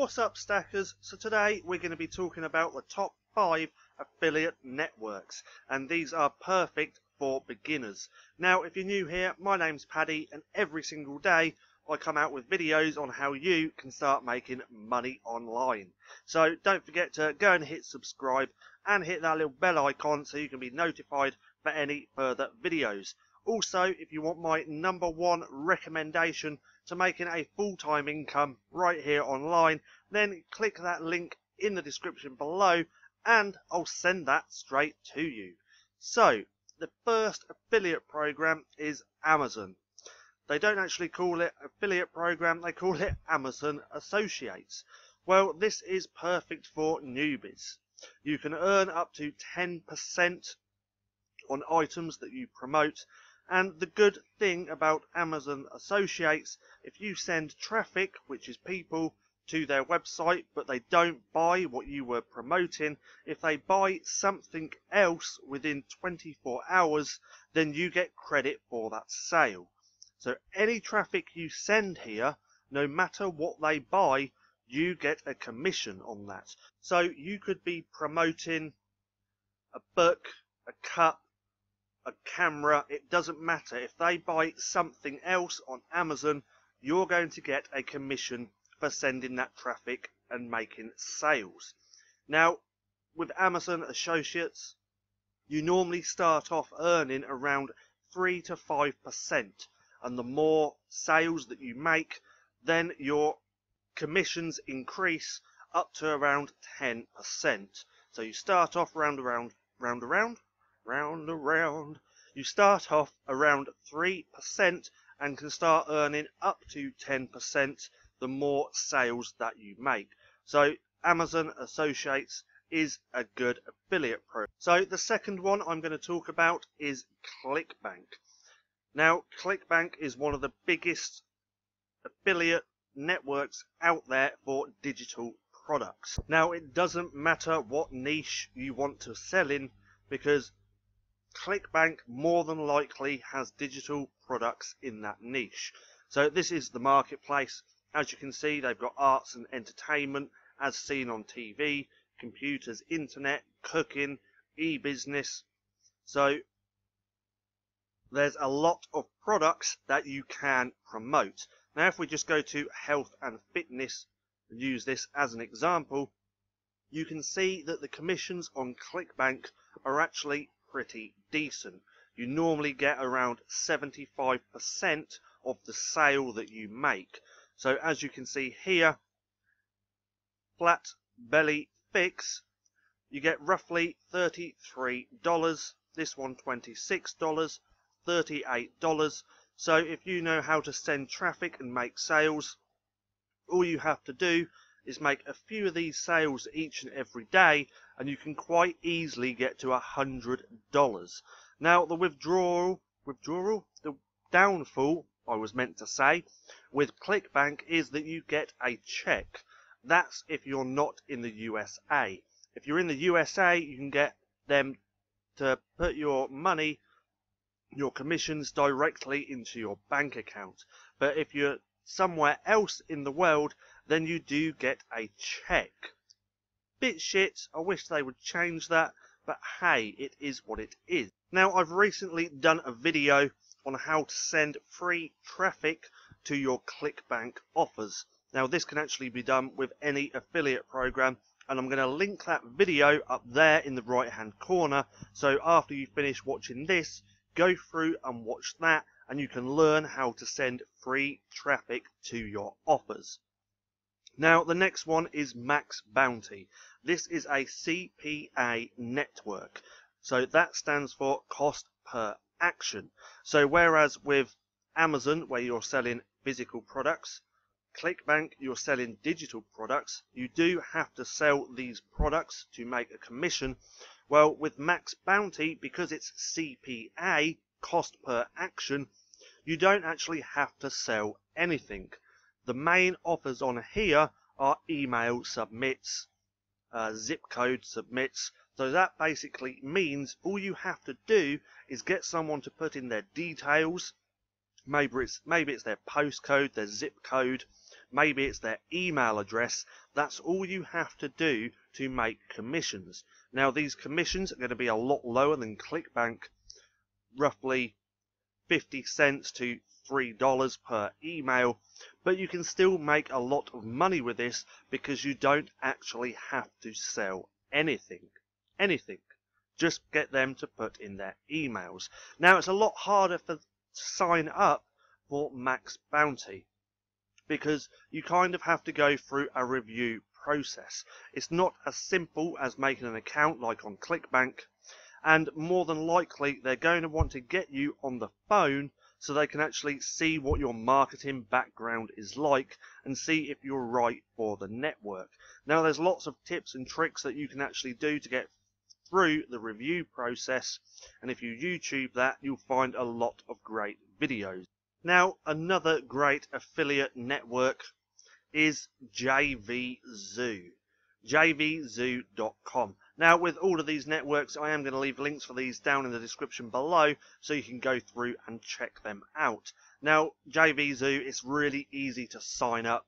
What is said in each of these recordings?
What's up, stackers? So today we're going to be talking about the top 5 affiliate networks, and these are perfect for beginners. Now, if you're new here, my name's Paddy, and every single day I come out with videos on how you can start making money online. So don't forget to go and hit subscribe and hit that little bell icon so you can be notified for any further videos. Also, if you want my #1 recommendation to making a full-time income right here online, then click that link in the description below and I'll send that straight to you. So, the first affiliate program is Amazon. They don't actually call it affiliate program, they call it Amazon Associates. Well, this is perfect for newbies. You can earn up to 10% on items that you promote. And the good thing about Amazon Associates, if you send traffic, which is people, to their website, but they don't buy what you were promoting, if they buy something else within 24 hours, then you get credit for that sale. So any traffic you send here, no matter what they buy, you get a commission on that. So you could be promoting a book, a cup, a camera, it doesn't matter. If they buy something else on Amazon, you're going to get a commission for sending that traffic and making sales. Now, with Amazon Associates, you normally start off earning around 3 to 5%, and the more sales that you make, then your commissions increase up to around 10%. So you start off round around. You start off around 3% and can start earning up to 10% the more sales that you make. So Amazon Associates is a good affiliate program. So the second one I'm going to talk about is ClickBank. Now, ClickBank is one of the biggest affiliate networks out there for digital products. Now, it doesn't matter what niche you want to sell in, because ClickBank more than likely has digital products in that niche. So this is the marketplace. As you can see, they've got arts and entertainment as seen on TV, computers, internet, cooking, e-business. So there's a lot of products that you can promote. Now, if we just go to health and fitness and use this as an example, you can see that the commissions on ClickBank are actually pretty decent. You normally get around 75% of the sale that you make. So as you can see here, flat belly fix, you get roughly $33. This one $26, $38. So if you know how to send traffic and make sales, all you have to do is make a few of these sales each and every day, and you can quite easily get to $100. Now, the the downfall, I was meant to say, with ClickBank is that you get a check. That's if you're not in the USA. If you're in the USA, you can get them to put your money, your commissions, directly into your bank account. But if you're somewhere else in the world, then you do get a check. Bit shit, I wish they would change that, but hey, it is what it is. Now, I've recently done a video on how to send free traffic to your ClickBank offers. Now, this can actually be done with any affiliate program, and I'm going to link that video up there in the right hand corner, so after you finish watching this, go through and watch that, and you can learn how to send free traffic to your offers. Now, the next one is Max Bounty. This is a CPA network. So that stands for cost per action. So whereas with Amazon, where you're selling physical products, ClickBank, you're selling digital products, you do have to sell these products to make a commission. Well, with Max Bounty, because it's CPA, cost per action, you don't actually have to sell anything. The main offers on here are email submits, zip code submits. So that basically means all you have to do is get someone to put in their details. Maybe it's their postcode, their zip code, maybe it's their email address. That's all you have to do to make commissions. Now these commissions are going to be a lot lower than ClickBank, roughly 50 cents to $3 per email, but you can still make a lot of money with this because you don't actually have to sell anything. Just get them to put in their emails. Now it's a lot harder to sign up for Max Bounty because you kind of have to go through a review process. It's not as simple as making an account like on ClickBank, and more than likely they're going to want to get you on the phone so they can actually see what your marketing background is like and see if you're right for the network. Now there's lots of tips and tricks that you can actually do to get through the review process, and if you YouTube that, you'll find a lot of great videos. Now another great affiliate network is JVZoo, jvzoo.com. Now with all of these networks, I am going to leave links for these down in the description below so you can go through and check them out. Now JVZoo, it's really easy to sign up,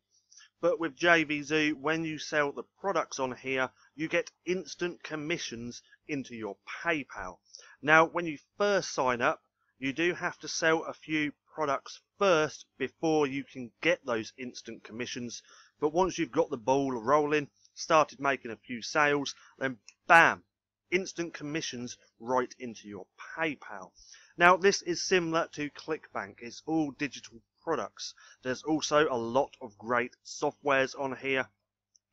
but with JVZoo, when you sell the products on here, you get instant commissions into your PayPal. Now when you first sign up, you do have to sell a few products first before you can get those instant commissions, but once you've got the ball rolling, started making a few sales, then bam, instant commissions right into your PayPal. Now this is similar to ClickBank. It's all digital products. There's also a lot of great softwares on here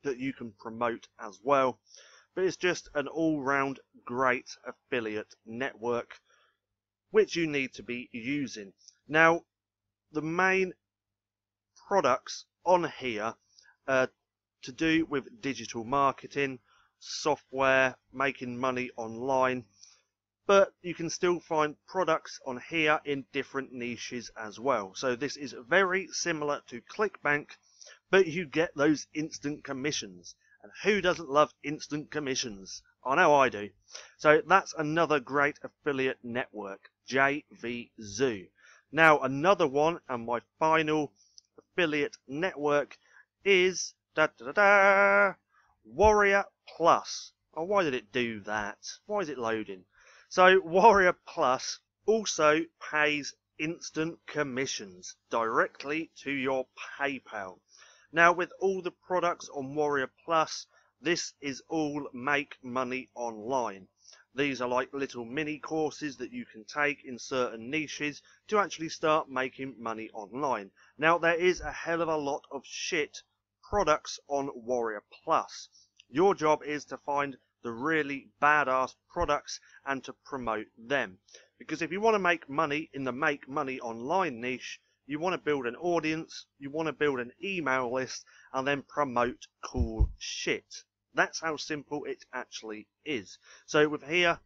that you can promote as well, but it's just an all-round great affiliate network which you need to be using. Now the main products on here to do with digital marketing, software, making money online, but you can still find products on here in different niches as well. So this is very similar to ClickBank, but you get those instant commissions. And who doesn't love instant commissions? I know I do. So that's another great affiliate network, JVZoo. Now another one, and my final affiliate network, is Warrior Plus. Oh, why did it do that? Why is it loading? So Warrior Plus also pays instant commissions directly to your PayPal. Now with all the products on Warrior Plus, this is all make money online. These are like little mini courses that you can take in certain niches to actually start making money online. Now there is a hell of a lot of shit products on Warrior Plus. Your job is to find the really badass products and to promote them. Because if you want to make money in the make money online niche, you want to build an audience, you want to build an email list, and then promote cool shit. That's how simple it actually is. So with here,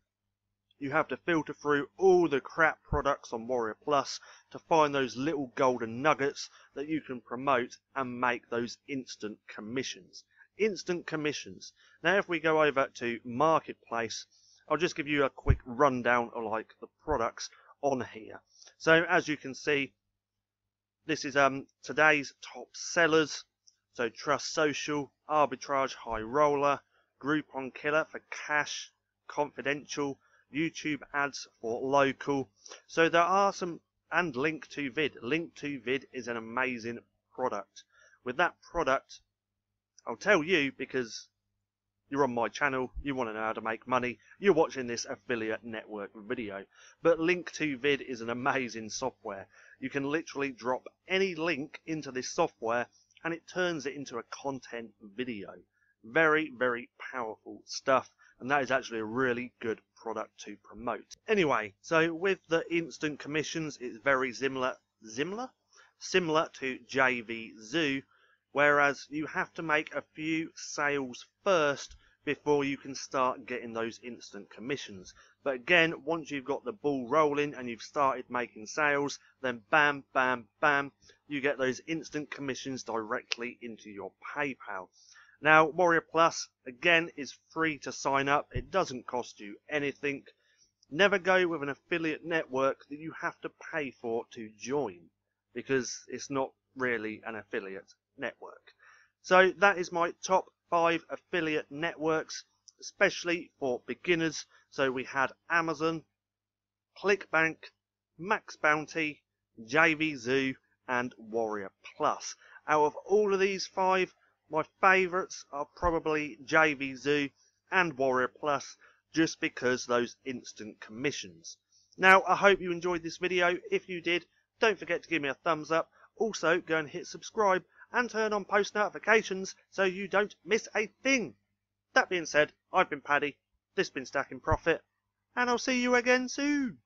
you have to filter through all the crap products on Warrior Plus to find those little golden nuggets that you can promote and make those instant commissions. Instant commissions. Now if we go over to Marketplace, I'll just give you a quick rundown of like the products on here. So as you can see, this is today's top sellers. So Trust Social, Arbitrage High Roller, Groupon Killer for cash, Confidential, YouTube ads for local. So there are some, and Link to Vid. Link to Vid is an amazing product. With that product, I'll tell you because you're on my channel, you want to know how to make money, you're watching this affiliate network video. But Link to Vid is an amazing software. You can literally drop any link into this software and it turns it into a content video. Very, very powerful stuff, and that is actually a really good product to promote. Anyway, so with the instant commissions, it's very similar to JVZoo, whereas you have to make a few sales first before you can start getting those instant commissions. But again, once you've got the ball rolling and you've started making sales, then bam, bam, bam, you get those instant commissions directly into your PayPal. Now, Warrior Plus, again, is free to sign up. It doesn't cost you anything. Never go with an affiliate network that you have to pay for to join, because it's not really an affiliate. network. So that is my top 5 affiliate networks, especially for beginners. So we had Amazon, ClickBank, Max Bounty, JVZoo, and Warrior Plus. Out of all of these 5, my favourites are probably JVZoo and Warrior Plus, just because those instant commissions. Now, I hope you enjoyed this video. If you did, don't forget to give me a thumbs up. Also, go and hit subscribe and turn on post notifications so you don't miss a thing. That being said, I've been Paddy, this has been Stacking Profit, and I'll see you again soon.